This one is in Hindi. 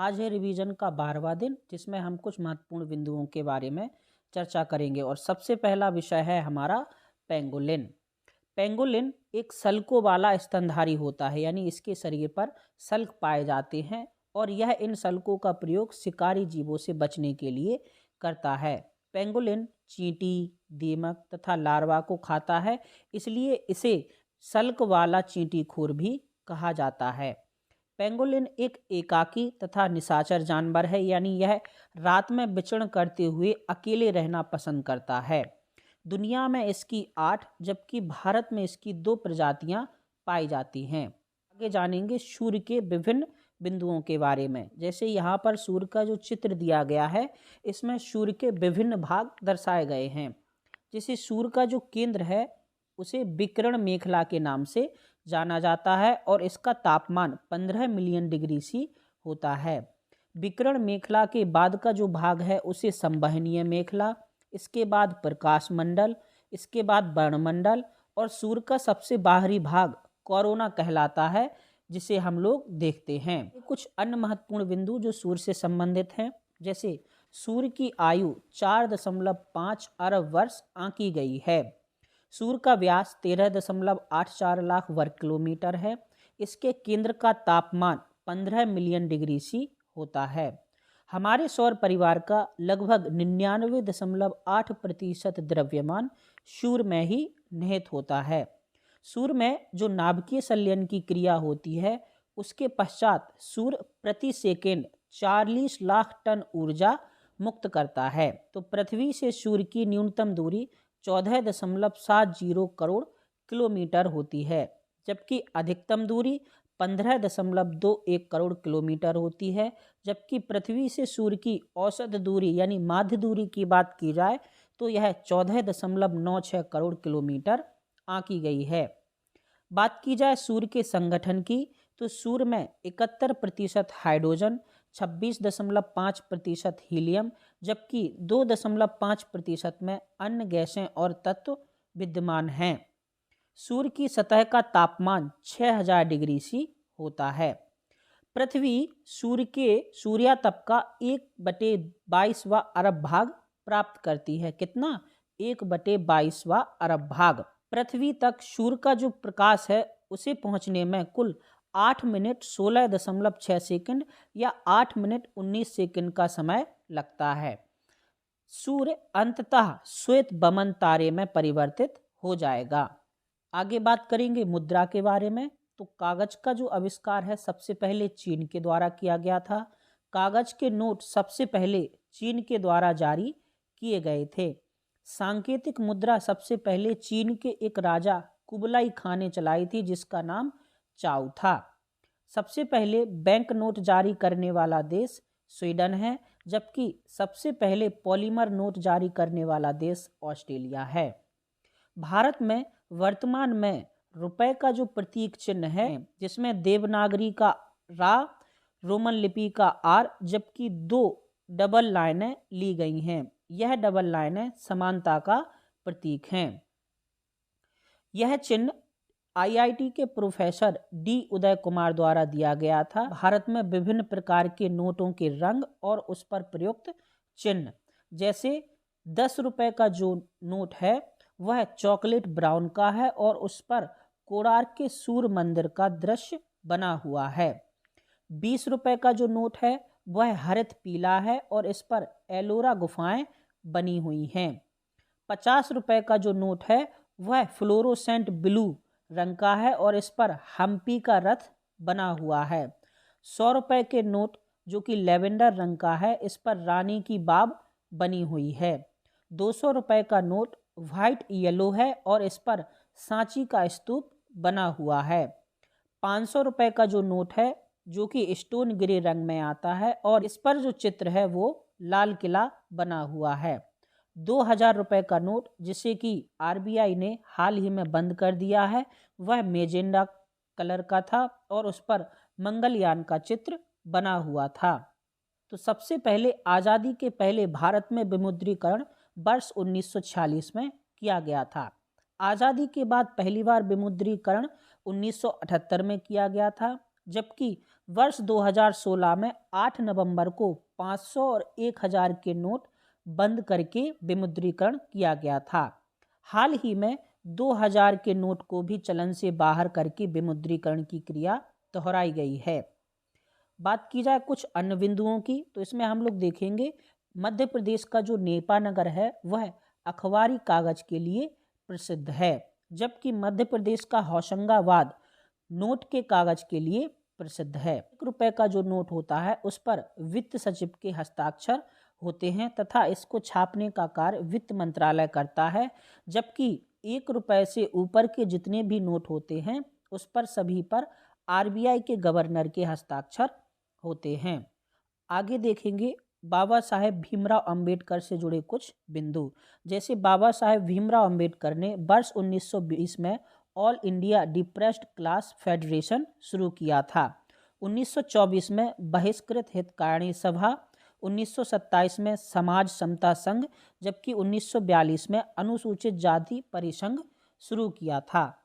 आज है रिवीजन का 12वां दिन, जिसमें हम कुछ महत्वपूर्ण बिंदुओं के बारे में चर्चा करेंगे। और सबसे पहला विषय है हमारा पेंगोलिन। पेंगोलिन एक सल्कों वाला स्तनधारी होता है, यानी इसके शरीर पर सल्क पाए जाते हैं और यह इन सल्कों का प्रयोग शिकारी जीवों से बचने के लिए करता है। पेंगोलिन चींटी, दीमक तथा लार्वा को खाता है, इसलिए इसे सल्क वाला चींटीखोर भी कहा जाता है। पेंगोलिन एक एकाकी तथा निशाचर जानवर है, यानी यह रात में विचरण करते हुए अकेले रहना पसंद करता है। दुनिया में इसकी 8 जबकि भारत में इसकी 2 प्रजातियां पाई जाती हैं। आगे जानेंगे सूर्य के विभिन्न बिंदुओं के बारे में। जैसे यहाँ पर सूर्य का जो चित्र दिया गया है, इसमें सूर्य के विभिन्न भाग दर्शाए गए हैं। जैसे सूर्य का जो केंद्र है उसे विकिरण मेखला के नाम से जाना जाता है और इसका तापमान 15 मिलियन डिग्री सी होता है। विकिरण मेखला के बाद का जो भाग है उसे संवहनीय मेखला, इसके बाद प्रकाश मंडल, इसके बाद वर्णमंडल और सूर्य का सबसे बाहरी भाग कोरोना कहलाता है, जिसे हम लोग देखते हैं। कुछ अन्य महत्वपूर्ण बिंदु जो सूर्य से संबंधित हैं, जैसे सूर्य की आयु 4.5 अरब वर्ष आंकी गई है। सूर्य का व्यास 13.84 लाख वर्ग किलोमीटर है। इसके केंद्र का तापमान 15 मिलियन डिग्री सी होता है। हमारे सौर परिवार का लगभग 99.8% द्रव्यमान सूर्य में ही निहित होता है। सूर्य में जो नाभिकीय संलयन की क्रिया होती है, उसके पश्चात सूर्य प्रति सेकेंड 40 लाख टन ऊर्जा मुक्त करता है। तो पृथ्वी से सूर्य की न्यूनतम दूरी 14.70 करोड़ किलोमीटर होती है, जबकि अधिकतम दूरी 15.21 करोड़ किलोमीटर होती है। जबकि पृथ्वी से सूर्य की औसत दूरी यानी माध्य दूरी की बात की जाए तो यह 14.96 करोड़ किलोमीटर आंकी गई है। बात की जाए सूर्य के संगठन की, तो सूर्य में 71% हाइड्रोजन, 26.5% हीलियम, जबकि 2.5% में अन्य गैसें और तत्व विद्यमान हैं। सूर्य की सतह का तापमान 6000 डिग्री सी होता है। पृथ्वी सूर्य के सूर्यातप का 1/22वां अरब भाग प्राप्त करती है। कितना? 1/22वां अरब भाग। पृथ्वी तक सूर्य का जो प्रकाश है उसे पहुंचने में कुल 8 मिनट 16.6 सेकंड या 8 मिनट 19 सेकंड का समय लगता है। सूर्य अंततः श्वेत बमन तारे में परिवर्तित हो जाएगा। आगे बात करेंगे मुद्रा के बारे में। तो कागज का जो आविष्कार है सबसे पहले चीन के द्वारा किया गया था। कागज के नोट सबसे पहले चीन के द्वारा जारी किए गए थे। सांकेतिक मुद्रा सबसे पहले चीन के एक राजा कुबलाई खान ने चलाई थी, जिसका नाम चाउ था। सबसे पहले बैंक नोट जारी करने वाला देश स्वीडन है, जबकि सबसे पहले पॉलीमर नोट जारी करने वाला देश ऑस्ट्रेलिया है। भारत में वर्तमान में रुपए का जो प्रतीक चिन्ह है, जिसमें देवनागरी का रा, रोमन लिपि का आर, जबकि 2 डबल लाइनें ली गई हैं। यह डबल लाइनें समानता का प्रतीक हैं। यह चिन्ह आईआईटी के प्रोफेसर डी उदय कुमार द्वारा दिया गया था। भारत में विभिन्न प्रकार के नोटों के रंग और उस पर प्रयुक्त चिन्ह, जैसे 10 रुपए का जो नोट है वह चॉकलेट ब्राउन का है और उस पर कोणार्क के सूर्य मंदिर का दृश्य बना हुआ है। 20 रुपए का जो नोट है वह हरित पीला है और इस पर एलोरा गुफाएं बनी हुई हैं। 50 रुपए का जो नोट है वह फ्लोरोसेंट ब्लू रंग का है और इस पर हम्पी का रथ बना हुआ है। 100 रुपए के नोट जो कि लेवेंडर रंग का है, इस पर रानी की बाब बनी हुई है। 200 रुपए का नोट व्हाइट येलो है और इस पर सांची का स्तूप बना हुआ है। 500 रुपए का जो नोट है जो कि स्टोन ग्रे रंग में आता है और इस पर जो चित्र है वो लाल किला बना हुआ है। 2000 रुपए का नोट, जिसे कि आरबीआई ने हाल ही में बंद कर दिया है, वह मेजेंडा कलर का था और उस पर मंगलयान का चित्र बना हुआ था। तो सबसे पहले आज़ादी के पहले भारत में विमुद्रीकरण वर्ष 1946 में किया गया था। आज़ादी के बाद पहली बार विमुद्रीकरण 1978 में किया गया था, जबकि वर्ष 2016 में 8 नवंबर को 500 और 1000 के नोट बंद करके विमुद्रीकरण किया गया था। हाल ही में 2000 के नोट को भी चलन से बाहर करके विमुद्रीकरण की क्रिया दोहराई गई है। बात की जाए कुछ अन्य बिंदुओं की, तो इसमें हम लोग देखेंगे मध्य प्रदेश का जो नेपा नगर है वह अखबारी कागज के लिए प्रसिद्ध है, जबकि मध्य प्रदेश का होशंगाबाद नोट के कागज के लिए प्रसिद्ध है। 1 रुपए का जो नोट होता है उस पर वित्त सचिव के हस्ताक्षर होते हैं तथा इसको छापने का कार्य वित्त मंत्रालय करता है, जबकि 1 रुपए से ऊपर के जितने भी नोट होते हैं उस पर सभी पर आरबीआई के गवर्नर के हस्ताक्षर होते हैं। आगे देखेंगे बाबा साहेब भीमराव अंबेडकर से जुड़े कुछ बिंदु। जैसे बाबा साहेब भीमराव अंबेडकर ने वर्ष 1920 में all India depressed class federation शुरू किया था। 1924 में बहिष्कृत हितकारिणी सभा, 1927 में समाज समता संघ, जबकि 1942 में अनुसूचित जाति परिसंघ शुरू किया था।